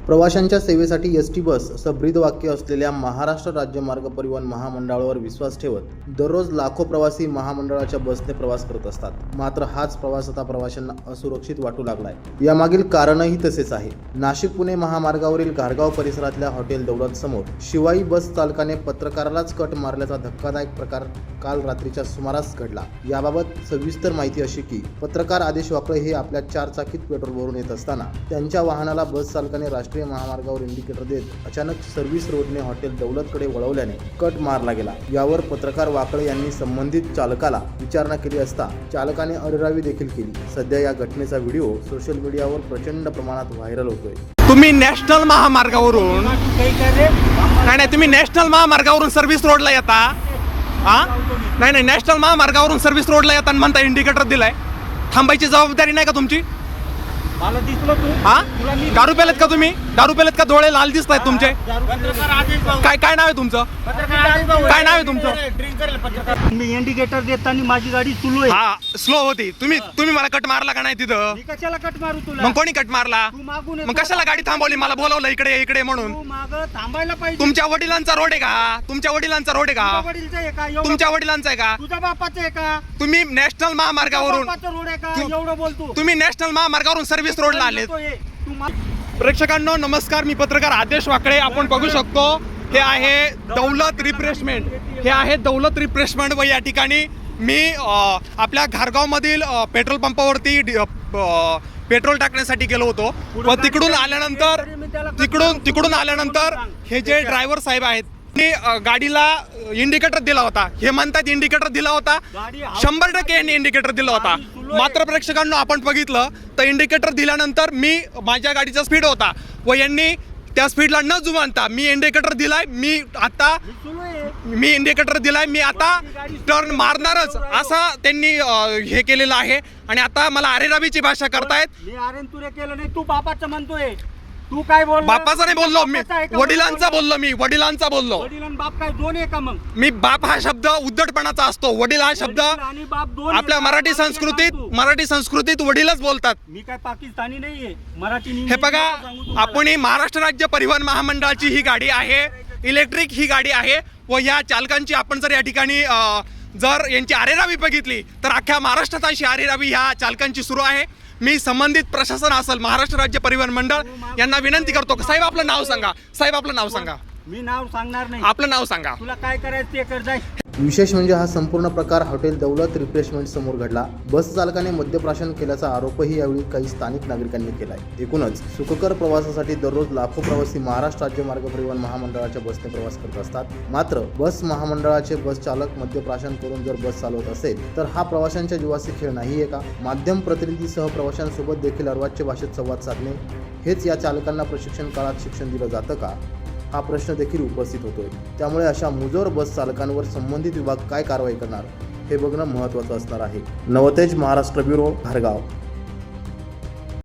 प्रवाशांच्या सेवेसाठी ST bus असं ब्रीदवाक्य असलेल्या महाराष्ट्र राज्य मार्ग परिवहन महामंडळावर विश्वास ठेवत दररोज लाखो प्रवासी महामंडळाच्या बसने प्रवास करत असतात। मात्र हाच प्रवास आता प्रवाशांना असुरक्षित वाटू लागलाय। यामागील कारणही तसेच आहे। नाशिक पुणे महामार्गावरील घारगाव परिसरातल्या हॉटेल दौलत समोर शिवाई बस चालकाने पत्रकारालाच कट मारल्याचा धक्कादायक प्रकार काल रात्रीच्या सुमारास घडला। याबाबत सविस्तर माहिती अशी की पत्रकार आदेश वाकळे हे आपल्या 4 चाकीत पेट्रोल भरून येत असताना त्यांच्या वाहनाला बस चालकाने राष्ट्रीय महामार्गावर इंडिकेटर देत अचानक सर्व्हिस रोडने हॉटेल दौलतकडे वळवल्याने कट मारला गेला। यावर पत्रकार वाकळे यांनी संबंधित चालकाला विचारणा केली असता चालकाने अरेरावी देखील केली। सध्या या घटनेचा व्हिडिओ सोशल मीडियावर प्रचंड प्रमाणात व्हायरल होतोय। तुम्ही नॅशनल महामार्गावरून नाही तुम्ही नॅशनल महामार्गावरून सर्व्हिस रोडला येता। नाही नॅशनल महामार्गावरून सर्व्हिस रोडला येता आणि म्हणता इंडिकेटर दिलाय। थांबायची जबाबदारी नाही का तुमची? मला दिसलं तू दारू पेलेत का तुम्ही? दारू पेलेत का? डोळे लाल दिसत आहेत तुमचे। काय नाव आहे तुमचं? काय नाव आहे तुमचं? मी इंडिकेटर देताना माझी गाडी सुरू आहे। स्लो होती। तुम्ही मला कट मारला का नाही तिथं? मी कशाला कट मारू तुला? मग कोणी कट मारला? तू मागून मग कशाला गाडी थांबवली? मला बोलवलं इकडे म्हणून। तू माग थांबायला पाहिजे। तुमच्या वडिलांचा रोड आहे का? तुमच्या वडिलांचा रोड आहे का? वडिलांचा आहे का? तुमच्या वडिलांचा आहे का? तुझ्या बापाचा आहे का? तुम्ही नॅशनल महामार्गावरून बापाचा रोड आहे का? एवढं बोलतो। तुम्ही नॅशनल महामार्गावरून सर्व्हिस रोडला आले। प्रेक्षकांनो नमस्कार, मी पत्रकार आदेश वाकळे। आपण बघू शकतो हे आहे दौलत रिफ्रेशमेंट। हे आहे दौलत रिफ्रेशमेंट व या ठिकाणी मी आपल्या घारगाव मधील पेट्रोल पंपावरती पेट्रोल टाकण्यासाठी गेलो होतो व तिकडून आल्यानंतर हे जे ड्रायव्हर साहेब आहेत गाडीला इंडिकेटर दिला होता। हे म्हणतात इंडिकेटर दिला होता, 100% यांनी इंडिकेटर दिला होता। मात्र प्रेक्षकांनो आपण बघितलं तर इंडिकेटर दिल्यानंतर मी माझ्या गाडीचा स्पीड होता व यांनी त्या स्पीडला न जुमानता मी इंडिकेटर दिलाय। मी इंडिकेटर दिलाय, मी आता टर्न मारणारच असं त्यांनी हे केलेलं आहे आणि आता मला अरेरावीची भाषा करतायत। मी अरेन तुरे केलं नाही, तू बापाचं म्हणतोय। तू काय बोल? बापाचा नाही बोललो मी, वडिलांचा बोललो मी, वडिलांचा बोललो। वडील आणि बाप काय दोन आहे का? मग मी बाप हा शब्द उद्धटपणाचा असतो, वडील हा शब्द आणि बाप दोन आपल्या मराठी संस्कृतीत वडीलच बोलतात। मी काय पाकिस्तानी नाहीये, मराठी। हे बघा, आपण ही महाराष्ट्र राज्य परिवहन महामंडळाची ही गाडी आहे, इलेक्ट्रिक ही गाडी आहे व या चालकांची आपण जर या ठिकाणी जर यांची अरेरावी बघितली तर अख्ख्या महाराष्ट्रात अशी अरेरावी ह्या चालकांची सुरू आहे। मी संबंधित प्रशासन असेल महाराष्ट्र राज्य परिवहन मंडळ यांना विनंती करतो, साहेब आपलं नाव सांगा। साहेब आपलं नाव सांगा। मी नाव सांगणार नाही, आपलं नाव सांगा। तुला काय करायचं ते कर जाय। विशेष म्हणजे हा संपूर्ण प्रकार हॉटेल दौलत रिफ्रेशमेंट समोर घडला। बस चालकाने मद्यप्राशन केल्याचा आरोपही यावेळी काही स्थानिक नागरिकांनी केलाय। एकूणच सुखकर प्रवासासाठी दररोज लाखो प्रवासी महाराष्ट्र राज्य मार्ग परिवहन महामंडळाच्या बसने प्रवास करत असतात। मात्र बस महामंडळाचे बस चालक मद्यप्राशन करून जर बस चालवत असेल तर हा प्रवाशांच्या जीवाचे खेळ नाहीये का? माध्यम प्रतिनिधीसह प्रवाशांसोबत देखील अर्वाच्य भाषेत संवाद साधणे हेच या चालकांना प्रशिक्षण काळात शिक्षण दिलं जातं का? हा प्रश्न देखील उपस्थित होतोय। त्यामुळे अशा मुजोर बस चालकांवर संबंधित विभाग काय कारवाई करणार हे बघणं महत्त्वाचं असणार आहे। नवतेज महाराष्ट्र ब्युरो, घारगाव।